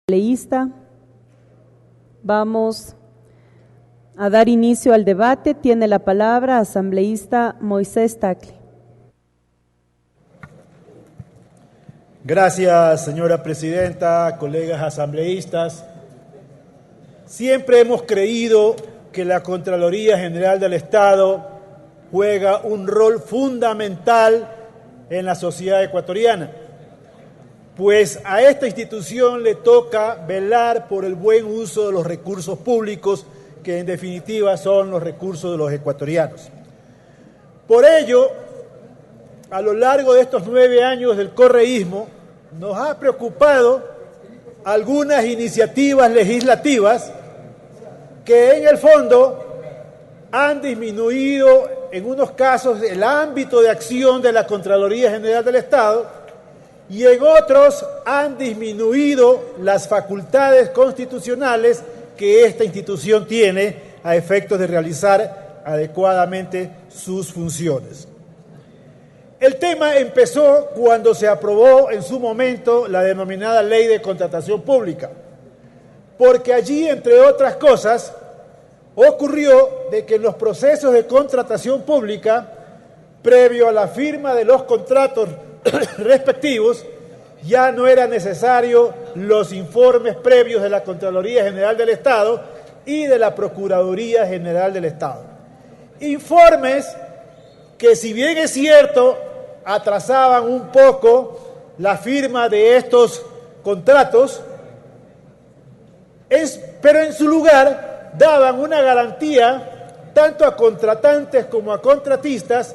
Asambleísta. Vamos a dar inicio al debate. Tiene la palabra asambleísta Moisés Tagle. Gracias, señora presidenta, colegas asambleístas. Siempre hemos creído que la Contraloría General del Estado juega un rol fundamental en la sociedad ecuatoriana, pues a esta institución le toca velar por el buen uso de los recursos públicos, que en definitiva son los recursos de los ecuatorianos. Por ello, a lo largo de estos 9 años del correísmo, nos ha preocupado algunas iniciativas legislativas que en el fondo han disminuido en unos casos el ámbito de acción de la Contraloría General del Estado y en otros han disminuido las facultades constitucionales que esta institución tiene a efectos de realizar adecuadamente sus funciones. El tema empezó cuando se aprobó en su momento la denominada Ley de Contratación Pública, porque allí, entre otras cosas, ocurrió de que en los procesos de contratación pública, previo a la firma de los contratos respectivos, ya no era necesario los informes previos de la Contraloría General del Estado y de la Procuraduría General del Estado. Informes que, si bien es cierto, atrasaban un poco la firma de estos contratos, pero en su lugar daban una garantía tanto a contratantes como a contratistas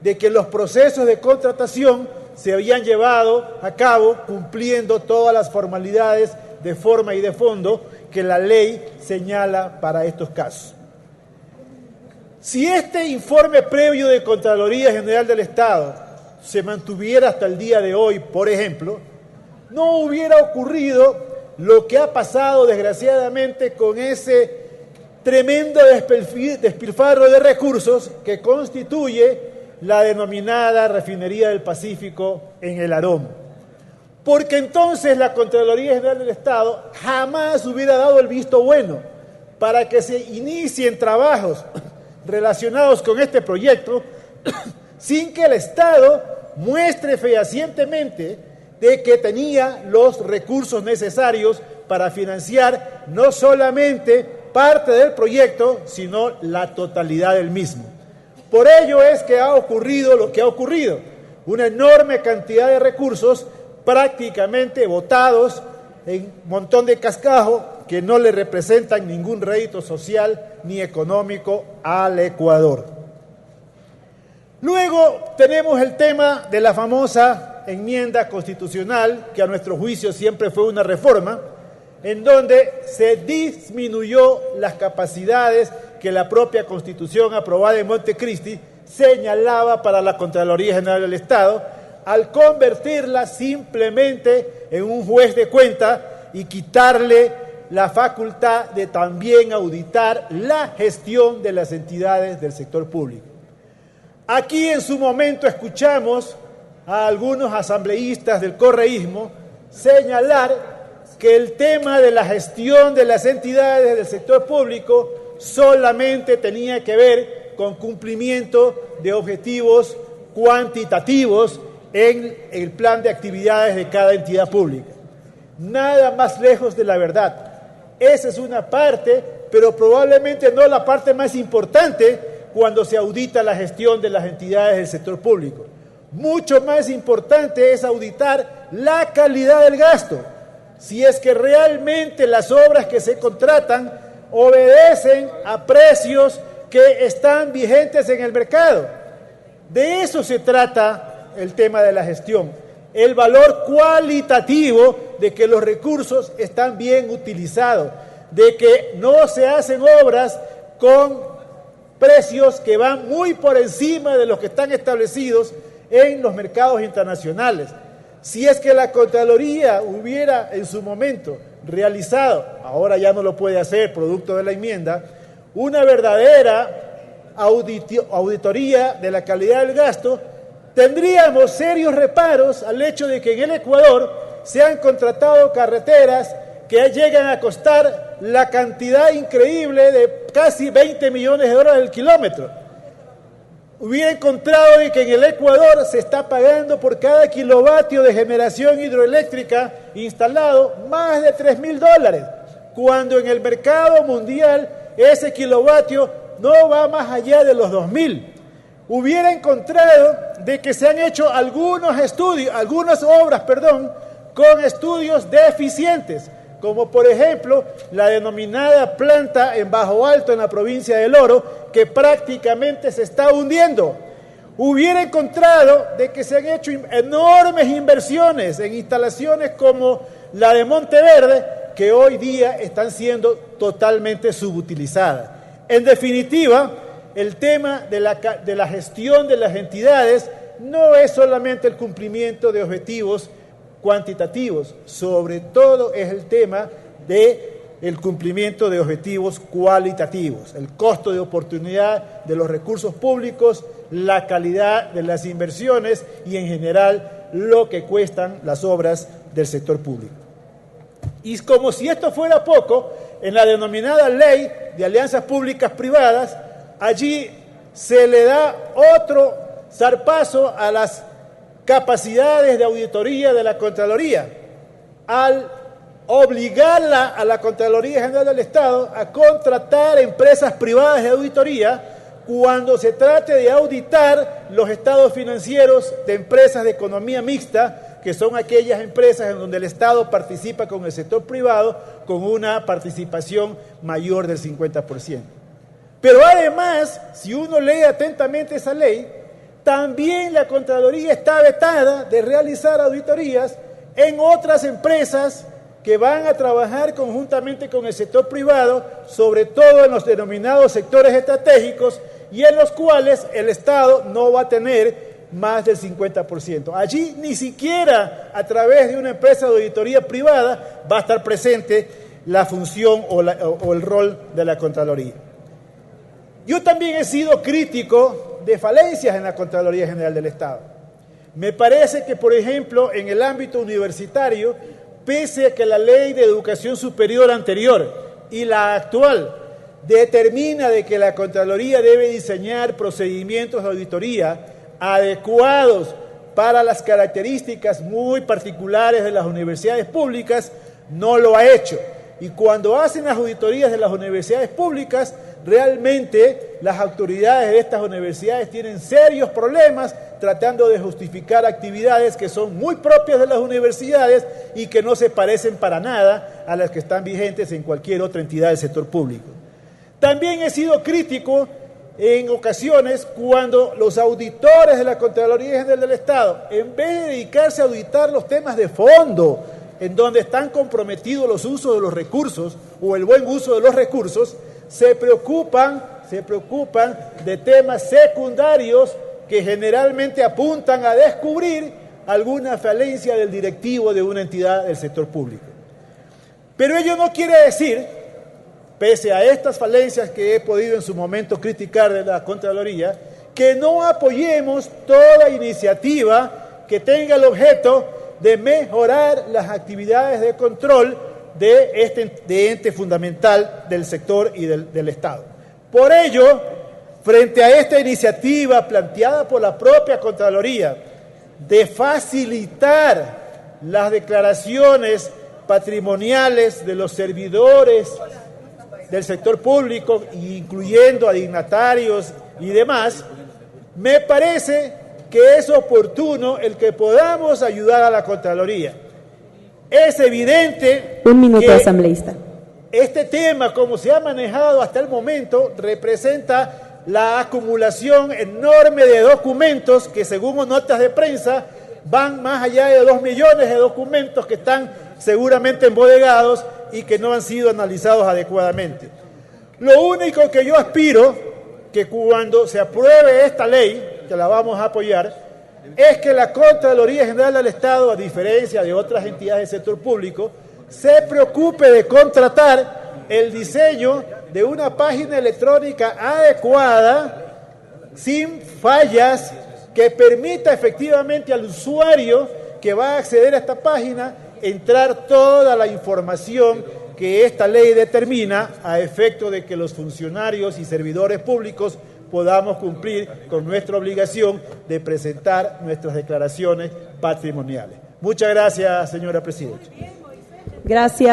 de que los procesos de contratación se habían llevado a cabo cumpliendo todas las formalidades de forma y de fondo que la ley señala para estos casos. Si este informe previo de Contraloría General del Estado se mantuviera hasta el día de hoy, por ejemplo, no hubiera ocurrido lo que ha pasado desgraciadamente con ese tremendo despilfarro de recursos que constituye la denominada Refinería del Pacífico en el Aroma. Porque entonces la Contraloría General del Estado jamás hubiera dado el visto bueno para que se inicien trabajos relacionados con este proyecto sin que el Estado muestre fehacientemente de que tenía los recursos necesarios para financiar no solamente parte del proyecto, sino la totalidad del mismo. Por ello es que ha ocurrido lo que ha ocurrido, una enorme cantidad de recursos prácticamente botados en un montón de cascajo que no le representan ningún rédito social ni económico al Ecuador. Luego tenemos el tema de la famosa enmienda constitucional, que a nuestro juicio siempre fue una reforma, en donde se disminuyó las capacidades que la propia Constitución aprobada en Montecristi señalaba para la Contraloría General del Estado, al convertirla simplemente en un juez de cuenta y quitarle la facultad de también auditar la gestión de las entidades del sector público. Aquí en su momento escuchamos a algunos asambleístas del correísmo señalar que el tema de la gestión de las entidades del sector público solamente tenía que ver con cumplimiento de objetivos cuantitativos en el plan de actividades de cada entidad pública. Nada más lejos de la verdad. Esa es una parte, pero probablemente no la parte más importante cuando se audita la gestión de las entidades del sector público. Mucho más importante es auditar la calidad del gasto. Si es que realmente las obras que se contratan obedecen a precios que están vigentes en el mercado. De eso se trata el tema de la gestión, el valor cualitativo de que los recursos están bien utilizados, de que no se hacen obras con precios que van muy por encima de los que están establecidos en los mercados internacionales. Si es que la Contraloría hubiera en su momento realizado, ahora ya no lo puede hacer producto de la enmienda, una verdadera auditoría de la calidad del gasto, tendríamos serios reparos al hecho de que en el Ecuador se han contratado carreteras que llegan a costar la cantidad increíble de casi 20 millones de dólares el kilómetro. Hubiera encontrado que en el Ecuador se está pagando por cada kilovatio de generación hidroeléctrica instalado más de $3.000, cuando en el mercado mundial ese kilovatio no va más allá de los 2.000. Hubiera encontrado de que se han hecho algunas obras, con estudios deficientes, como por ejemplo la denominada planta en Bajo Alto en la provincia del Oro, que prácticamente se está hundiendo. Hubiera encontrado de que se han hecho enormes inversiones en instalaciones como la de Monteverde, que hoy día están siendo totalmente subutilizadas. En definitiva, el tema de la gestión de las entidades no es solamente el cumplimiento de objetivos cuantitativos, sobre todo es el tema del cumplimiento de objetivos cualitativos, el costo de oportunidad de los recursos públicos, la calidad de las inversiones y en general lo que cuestan las obras del sector público. Y como si esto fuera poco, en la denominada Ley de Alianzas Públicas Privadas, allí se le da otro zarpazo a las capacidades de auditoría de la Contraloría, al obligarla a la Contraloría General del Estado a contratar empresas privadas de auditoría cuando se trate de auditar los estados financieros de empresas de economía mixta, que son aquellas empresas en donde el Estado participa con el sector privado con una participación mayor del 50%. Pero además, si uno lee atentamente esa ley, también la Contraloría está vetada de realizar auditorías en otras empresas que van a trabajar conjuntamente con el sector privado, sobre todo en los denominados sectores estratégicos y en los cuales el Estado no va a tener más del 50%. Allí ni siquiera a través de una empresa de auditoría privada va a estar presente la función o el rol de la Contraloría. Yo también he sido crítico de falencias en la Contraloría General del Estado. Me parece que, por ejemplo, en el ámbito universitario, pese a que la Ley de Educación Superior anterior y la actual determina de que la Contraloría debe diseñar procedimientos de auditoría adecuados para las características muy particulares de las universidades públicas, no lo ha hecho. Y cuando hacen las auditorías de las universidades públicas, realmente las autoridades de estas universidades tienen serios problemas tratando de justificar actividades que son muy propias de las universidades y que no se parecen para nada a las que están vigentes en cualquier otra entidad del sector público. También he sido crítico en ocasiones cuando los auditores de la Contraloría General del Estado, en vez de dedicarse a auditar los temas de fondo, en donde están comprometidos los usos de los recursos o el buen uso de los recursos, se preocupan de temas secundarios que generalmente apuntan a descubrir alguna falencia del directivo de una entidad del sector público. Pero ello no quiere decir, pese a estas falencias que he podido en su momento criticar de la Contraloría, que no apoyemos toda iniciativa que tenga el objeto de mejorar las actividades de control de este ente fundamental del sector y del Estado. Por ello, frente a esta iniciativa planteada por la propia Contraloría de facilitar las declaraciones patrimoniales de los servidores del sector público, incluyendo a dignatarios y demás, me parece que es oportuno el que podamos ayudar a la Contraloría. Es evidente que asambleísta. Este tema, como se ha manejado hasta el momento, representa la acumulación enorme de documentos que, según notas de prensa, van más allá de 2 millones de documentos que están seguramente embodegados y que no han sido analizados adecuadamente. Lo único que yo aspiro, que cuando se apruebe esta ley, que la vamos a apoyar, es que la Contraloría General del Estado, a diferencia de otras entidades del sector público, se preocupe de contratar el diseño de una página electrónica adecuada, sin fallas, que permita efectivamente al usuario que va a acceder a esta página entrar toda la información que esta ley determina a efecto de que los funcionarios y servidores públicos podamos cumplir con nuestra obligación de presentar nuestras declaraciones patrimoniales. Muchas gracias, señora presidenta. Gracias.